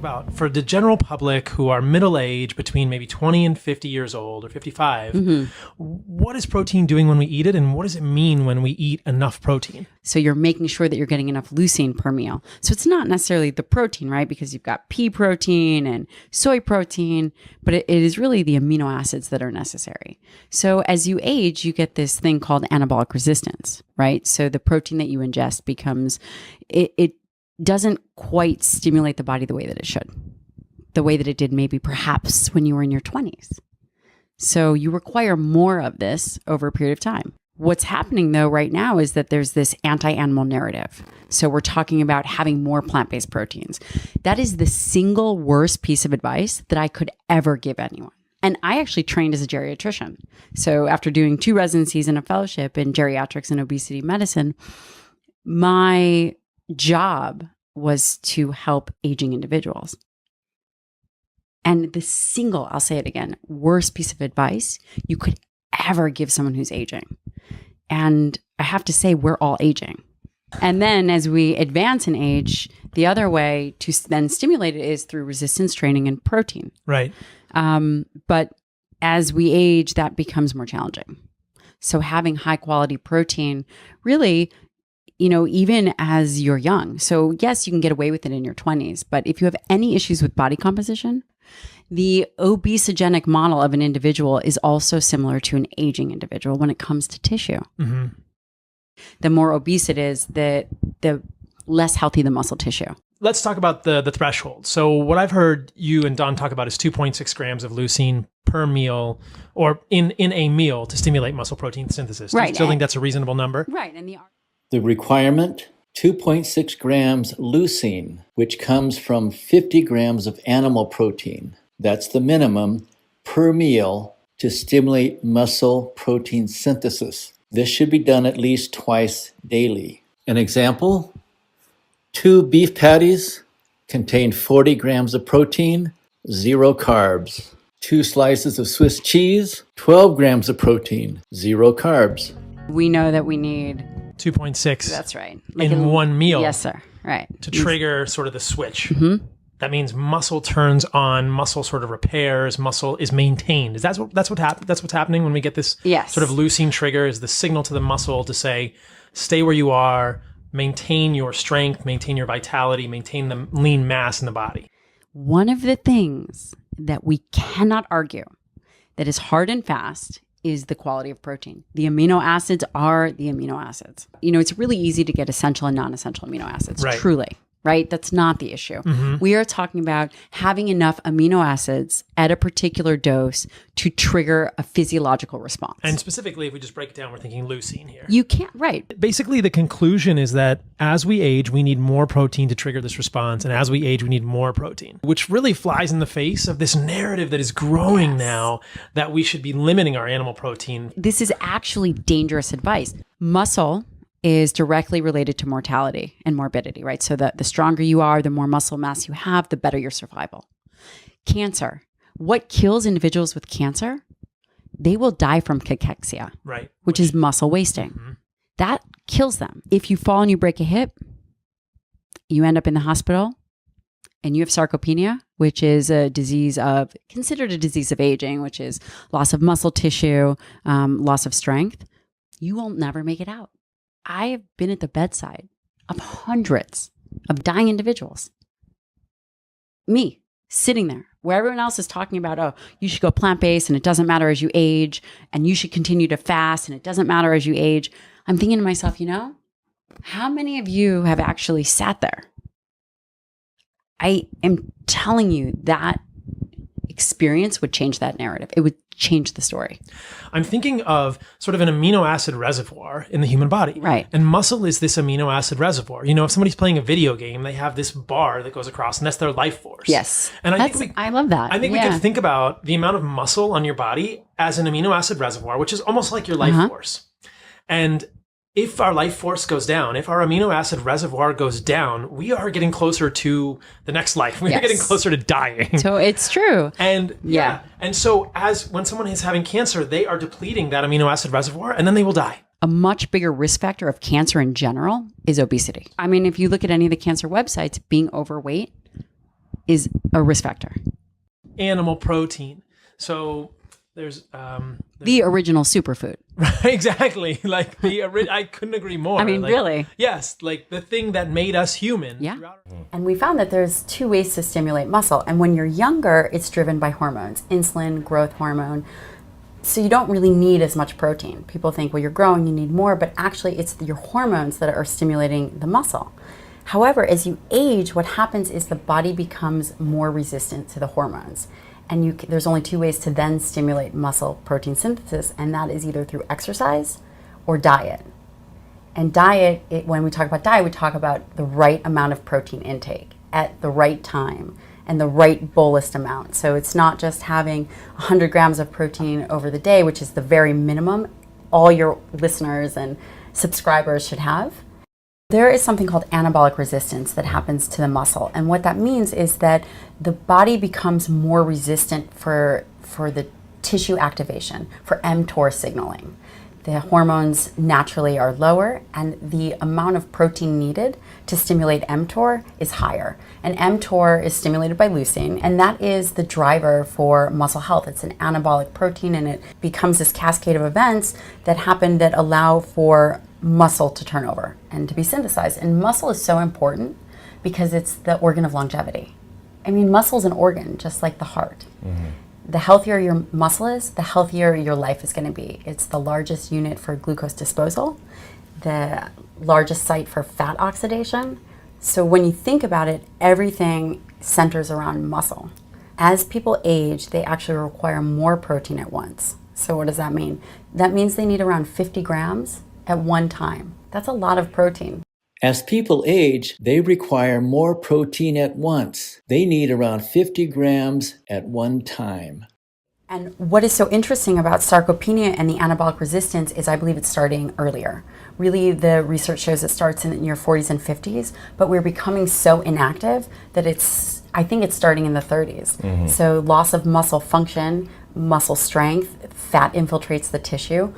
about for the general public who are middle-aged, between maybe 20 and 50 years old or 55, what is protein doing when we eat it, and what does it mean when we eat enough protein? So you're making sure that you're getting enough leucine per meal. So it's not necessarily the protein, right? Because you've got pea protein and soy protein, but it is really the amino acids that are necessary. So as you age, you get this thing called anabolic resistance, right? So the protein that you ingest becomes, it doesn't quite stimulate the body the way that it should, the way that it did maybe perhaps when you were in your 20s. So you require more of this over a period of time. What's happening though right now is that there's this anti-animal narrative. So we're talking about having more plant-based proteins. That is the single worst piece of advice that I could ever give anyone. And I actually trained as a geriatrician. So after doing 2 residencies and a fellowship in geriatrics and obesity medicine, my job was to help aging individuals. And the single, I'll say it again, worst piece of advice you could ever give someone who's aging. And I have to say, we're all aging. And then as we advance in age, the other way to then stimulate it is through resistance training and protein. Right. But as we age, that becomes more challenging. So having high quality protein really, even as you're young. So yes, you can get away with it in your 20s, but if you have any issues with body composition, the obesogenic model of an individual is also similar to an aging individual when it comes to tissue. Mm-hmm. The more obese it is, the less healthy the muscle tissue. Let's talk about the threshold. So what I've heard you and Don talk about is 2.6 grams of leucine per meal, or in a meal, to stimulate muscle protein synthesis. Right. Do you still think that's a reasonable number? Right. And the requirement, 2.6 grams leucine, which comes from 50 grams of animal protein. That's the minimum per meal to stimulate muscle protein synthesis. This should be done at least twice daily. An example, 2 beef patties contain 40 grams of protein, 0 carbs. 2 slices of Swiss cheese, 12 grams of protein, 0 carbs. We know that we need 2.6. That's right. In one meal. Yes, sir. Right. To trigger sort of the switch. Mm-hmm. That means muscle turns on, muscle sort of repairs, muscle is maintained. That's what's happening when we get this sort of leucine trigger, is the signal to the muscle to say, stay where you are, maintain your strength, maintain your vitality, maintain the lean mass in the body. One of the things that we cannot argue that is hard and fast is the quality of protein. The amino acids are the amino acids. It's really easy to get essential and non-essential amino acids, truly. Right? That's not the issue. Mm-hmm. We are talking about having enough amino acids at a particular dose to trigger a physiological response. And specifically, if we just break it down, we're thinking leucine here. You can't, right. Basically, the conclusion is that as we age, we need more protein to trigger this response. And as we age, we need more protein, which really flies in the face of this narrative that is growing now that we should be limiting our animal protein. This is actually dangerous advice. Muscle is directly related to mortality and morbidity, right? So the stronger you are, the more muscle mass you have, the better your survival. Cancer. What kills individuals with cancer? They will die from cachexia, right? Which is muscle wasting. Mm-hmm. That kills them. If you fall and you break a hip, you end up in the hospital and you have sarcopenia, which is considered a disease of aging, which is loss of muscle tissue, loss of strength. You will never make it out. I have been at the bedside of hundreds of dying individuals. Me, sitting there, where everyone else is talking about, oh, you should go plant-based and it doesn't matter as you age, and you should continue to fast and it doesn't matter as you age. I'm thinking to myself, how many of you have actually sat there? I am telling you that experience would change that narrative. It would change the story. I'm thinking of sort of an amino acid reservoir in the human body. Right. And muscle is this amino acid reservoir. If somebody's playing a video game, they have this bar that goes across, and that's their life force. Yes. And I love that. I think we can think about the amount of muscle on your body as an amino acid reservoir, which is almost like your life force. And if our life force goes down, if our amino acid reservoir goes down, we are getting closer to the next life. We are getting closer to dying. So it's true. And and so when someone is having cancer, they are depleting that amino acid reservoir, and then they will die. A much bigger risk factor of cancer in general is obesity. I mean, if you look at any of the cancer websites, being overweight is a risk factor? Animal protein. So there's the original superfood. Exactly. Like I couldn't agree more. I mean, like, really? Yes, like the thing that made us human. Yeah. And we found that there's 2 ways to stimulate muscle. And when you're younger, it's driven by hormones, insulin, growth hormone. So you don't really need as much protein. People think, well, you're growing, you need more, but actually it's your hormones that are stimulating the muscle. However, as you age, what happens is the body becomes more resistant to the hormones. And there's only 2 ways to then stimulate muscle protein synthesis, and that is either through exercise or diet. And diet, when we talk about diet, we talk about the right amount of protein intake at the right time and the right bolus amount. So it's not just having 100 grams of protein over the day, which is the very minimum all your listeners and subscribers should have. There is something called anabolic resistance that happens to the muscle. And what that means is that the body becomes more resistant for the tissue activation, for mTOR signaling. The hormones naturally are lower, and the amount of protein needed to stimulate mTOR is higher. And mTOR is stimulated by leucine, and that is the driver for muscle health. It's an anabolic protein, and it becomes this cascade of events that happen that allow for muscle to turn over and to be synthesized. And muscle is so important because it's the organ of longevity. I mean, muscle is an organ, just like the heart. Mm-hmm. The healthier your muscle is, the healthier your life is going to be. It's the largest unit for glucose disposal, the largest site for fat oxidation. So when you think about it, everything centers around muscle. As people age, they actually require more protein at once. So what does that mean? That means they need around 50 grams at one time. That's a lot of protein. As people age, they require more protein at once. They need around 50 grams at one time. And what is so interesting about sarcopenia and the anabolic resistance is I believe it's starting earlier. Really, the research shows it starts in your 40s and 50s, but we're becoming so inactive that I think it's starting in the 30s. Mm-hmm. So loss of muscle function, muscle strength, fat infiltrates the tissue.